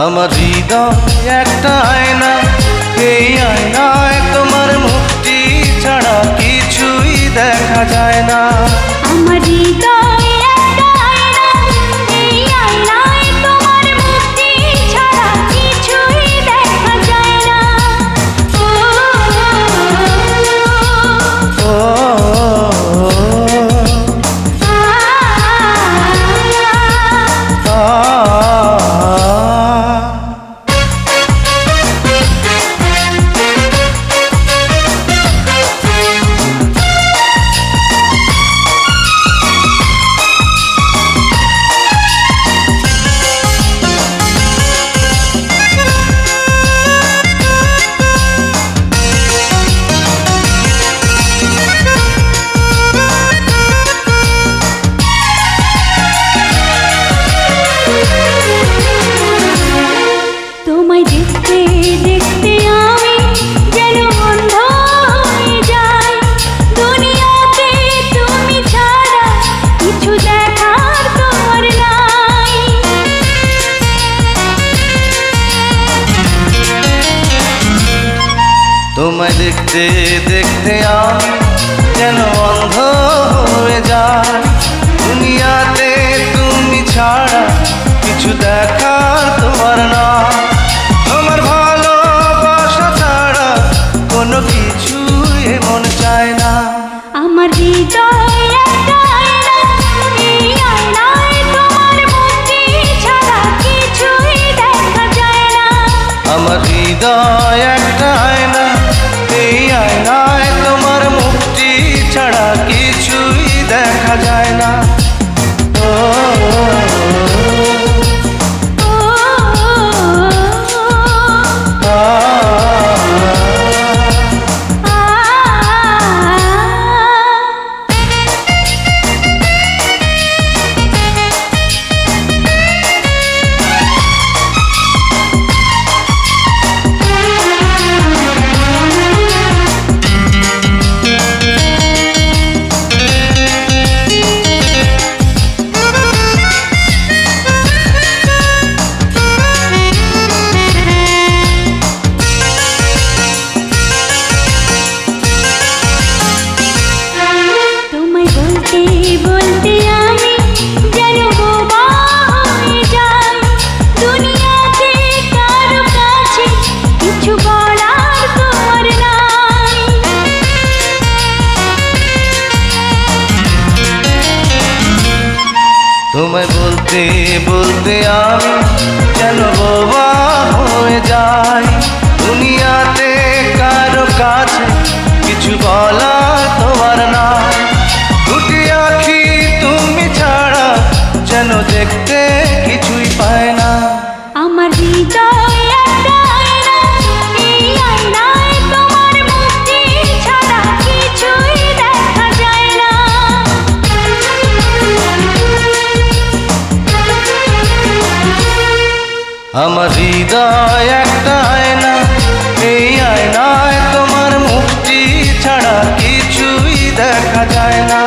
আমার হৃদয় একটা আয়না, এই আয়নায় তোমার মুক্তি ছাড়া কিছুই দেখা যায় না। আমার হৃদয় একটা আয়না, এই আয়নায় তোমার মুক্তি ছাড়া কিছুই দেখা যায় না। ও তোমায় দেখতে দেখতে আমি যেন অন্ধ হয়ে যাই। দুনিয়াতে তুমি ছাড়া কিছু দেখার তোমার নাই। তোমায় দেখতে দেখতে আমি যেন অন্ধ হয়ে যাই। দুনিয়াতে তুমি ছাড়া কিছু দেখার তোমার না। তোমার ভালোবাসা ছাড়া কোনো কিছু এমন চায় না। আমার হৃদয় একটা আয়না, এই আয়নায় তোমার মুক্তি ছাড়া কিছুই দেখা যায় না। আমার হৃদয় একটা আয়না, এই আয়নায় তোমার মুক্তি ছাড়া কিছুই দেখা যায় না। বলতে আমি যেন বোবা হয়ে যাই। দুনিয়াতে কারো কাছে কিছু বলার তোমার নাই। তোমায় বলতে বলতে আমি যেন বোবা হয়ে যাই। দুনিয়াতে কারো কাছে কিছু বলার তোমার নাই। দুটি আঁখি তুমি ছাড়া যেন দেখতে কিছুই পায় না। আমার হৃদয় একটা আয়না, এই আয়নায় তোমার মুক্তি ছাড়া কিছুই দেখা যায় না। আমার হৃদয় একটা আয়না, এই আয়নায় তোমার মুক্তি ছাড়া কিছুই দেখা যায় না।